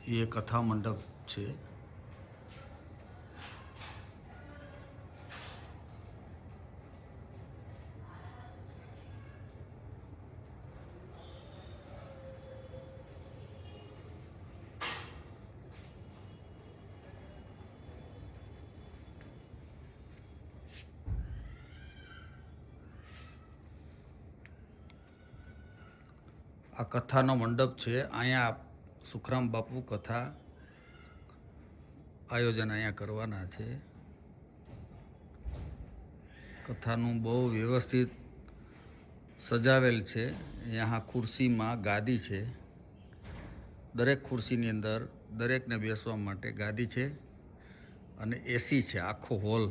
એ કથા મંડપ છે. આ કથાનો મંડપ છે. અહીંયા સુખરામ બાપુ કથા આયોજન અહીંયા કરવાના છે. કથાનું બહુ વ્યવસ્થિત સજાવેલ છે. यहाँ ખુરશીમાં ગાદી છે. દરેક ખુરશીની અંદર દરેકને બેસવા માટે ગાદી છે અને એસી છે. આખો હોલ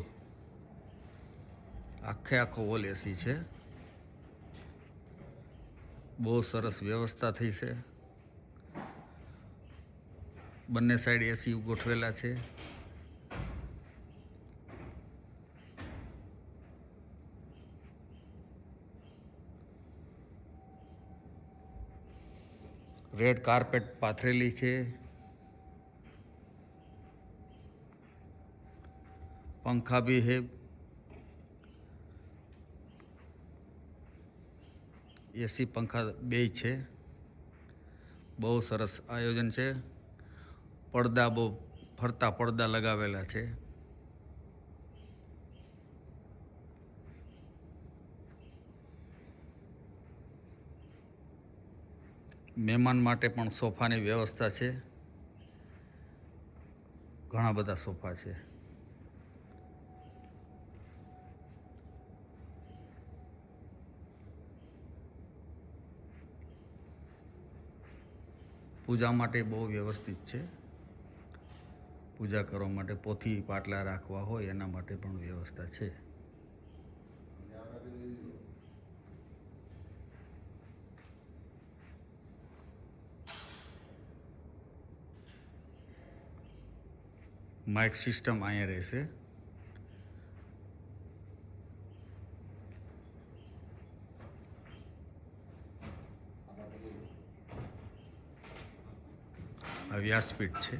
આખો હોલ એસી છે. બહુ સરસ વ્યવસ્થા થઈ છે. બંને સાઈડ એસી ગોઠવેલા છે. રેડ કાર્પેટ પાથરેલી છે. पंखा भी है. एसी पंखा બે છે. બહુ સરસ આયોજન છે. પડદા બહુ ફરતા પડદા લગાવેલા છે. મહેમાન માટે પણ સોફાની વ્યવસ્થા છે. ઘણા બધા સોફા છે. પૂજા માટે બહુ વ્યવસ્થિત છે. પૂજા કરવા માટે પોથી પાટલા રાખવા હોય એના માટે પણ વ્યવસ્થા છે. માઇક સિસ્ટમ અહીંયા રહેશે. આ વ્યાસપીઠ છે.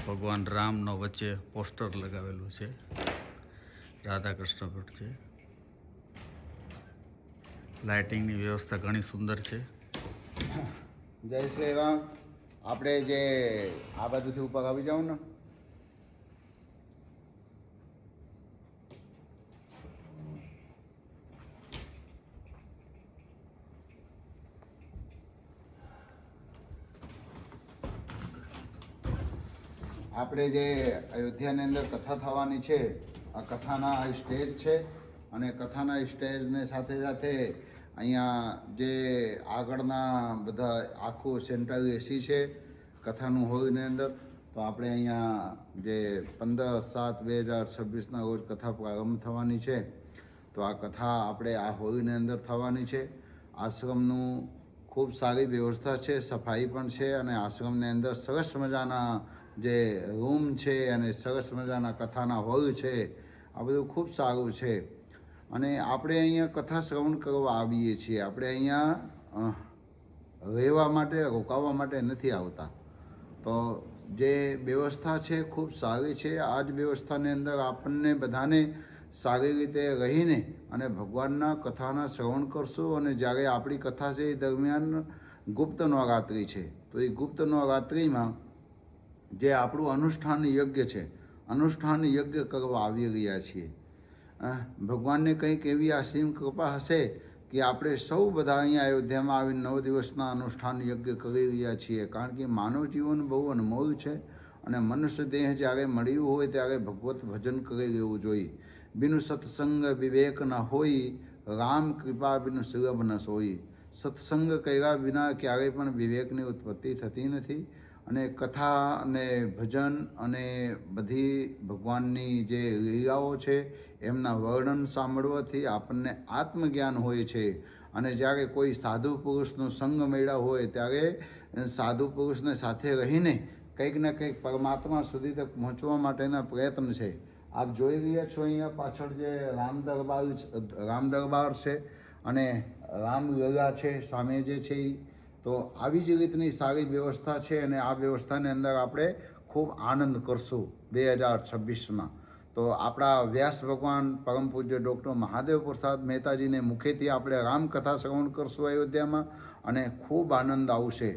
ભગવાન રામનો વચ્ચે પોસ્ટર લગાવેલું છે. રાધા કૃષ્ણ પટ છે. લાઇટિંગની વ્યવસ્થા ઘણી સુંદર છે. જય શ્રી રામ. આપણે જે આ બાજુથી ઉપર આવી જાઉં ને, આપણે જે અયોધ્યાની અંદર કથા થવાની છે, આ કથાના સ્ટેજ છે અને કથાના સ્ટેજને સાથે સાથે અહીંયા જે આગળના બધા આખું સેન્ટ્રલ એસી છે કથાનું હોલની અંદર. તો આપણે અહીંયા જે 15/7/2026 રોજ કથા પ્રારંભ થવાની છે. તો આ કથા આપણે આ હોલની અંદર થવાની છે. આશ્રમનું ખૂબ સારી વ્યવસ્થા છે, સફાઈ પણ છે અને આશ્રમની અંદર સરસ મજાના જે રૂમ છે અને સરસ મજાના કથાના હોલ છે. આ બધું ખૂબ સારું છે. અને આપણે અહીંયા કથા શ્રવણ કરવા આવીએ છીએ. આપણે અહીંયા રહેવા માટે રોકાવા માટે નથી આવતા. તો જે વ્યવસ્થા છે ખૂબ સારી છે. આ જ વ્યવસ્થાની અંદર આપણને બધાને સારી રીતે રહીને અને ભગવાનના કથાના શ્રવણ કરશું. અને જ્યારે આપણી કથા છે એ દરમિયાન ગુપ્ત નવરાત્રિ છે. તો એ ગુપ્ત નવરાત્રિમાં જે આપણું અનુષ્ઠાન યજ્ઞ છે, અનુષ્ઠાન યજ્ઞ કરવા આવી રહ્યા છીએ. ભગવાનને કંઈક એવી અસીમ કૃપા હશે કે આપણે સૌ બધા અહીંયા અયોધ્યામાં આવીને 9 દિવસના અનુષ્ઠાન યજ્ઞ કરી રહ્યા છીએ. કારણ કે માનવ જીવન બહુ અનમોલ છે અને મનુષ્ય દેહ જ્યારે મળ્યું હોય ત્યારે ભગવત ભજન કરી લેવું જોઈએ. બિનુ સત્સંગ વિવેક ન હોય, રામ કૃપા બિનુ સુલભ ન સોઈ. સત્સંગ કર્યા વિના ક્યારેય પણ વિવેકની ઉત્પત્તિ થતી નથી. અને કથા અને ભજન અને બધી ભગવાનની જે લીલાઓ છે એમના વર્ણન સાંભળવાથી આપણને આત્મજ્ઞાન હોય છે. અને જ્યારે કોઈ સાધુ પુરુષનો સંગ મળ્યા હોય ત્યારે સાધુ પુરુષને સાથે રહીને કંઈક ને કંઈક પરમાત્મા સુધી તક પહોંચવા માટેના પ્રયત્ન છે. આપ જોઈ રહ્યા છો અહીંયા પાછળ જે રામ દરબાર છે અને રામલલા છે સામે જે છે એ, તો આવી જ રીતની સારી વ્યવસ્થા છે અને આ વ્યવસ્થાની અંદર આપણે ખૂબ આનંદ કરશું 2026માં. તો આપણા વ્યાસ ભગવાન પરમ પૂજ્ય ડૉક્ટર મહાદેવ પ્રસાદ મહેતાજીને મુખેથી આપણે રામકથા શ્રવણ કરશું અયોધ્યામાં અને ખૂબ આનંદ આવશે.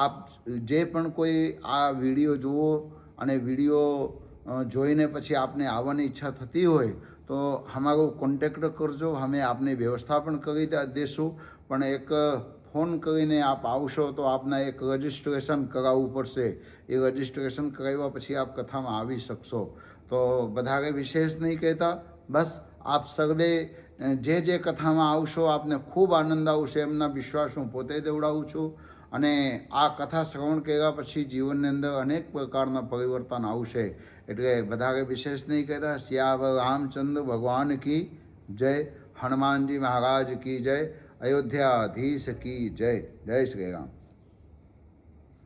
આપ જે પણ કોઈ આ વિડીયો જુઓ અને વિડીયો જોઈને પછી આપને આવવાની ઈચ્છા થતી હોય તો અમારો કોન્ટેક્ટ કરજો. અમે આપની વ્યવસ્થા પણ કરી દઈશું, પણ એક ફોન કરીને આપ આવશો તો આપને એક રજિસ્ટ્રેશન કરાવવું પડશે. એ રજિસ્ટ્રેશન કરાવ્યા પછી આપ કથામાં આવી શકશો. તો વધારે વિશેષ નહીં કહેતા, બસ આપ સર્વે જે કથામાં આવશો આપને ખૂબ આનંદ આવશે એમના વિશ્વાસ હું પોતે દેવડાવું છું. અને આ કથા શ્રવણ કર્યા પછી જીવનની અંદર અનેક પ્રકારના પરિવર્તન આવશે. એટલે વધારે વિશેષ નહીં કહેતા. સિયાવર રામચંદ્ર ભગવાન કી જય, હનુમાનજી મહારાજ કી જય, અયોધ્યાધીશ કી જય. જય શ્રી રામ.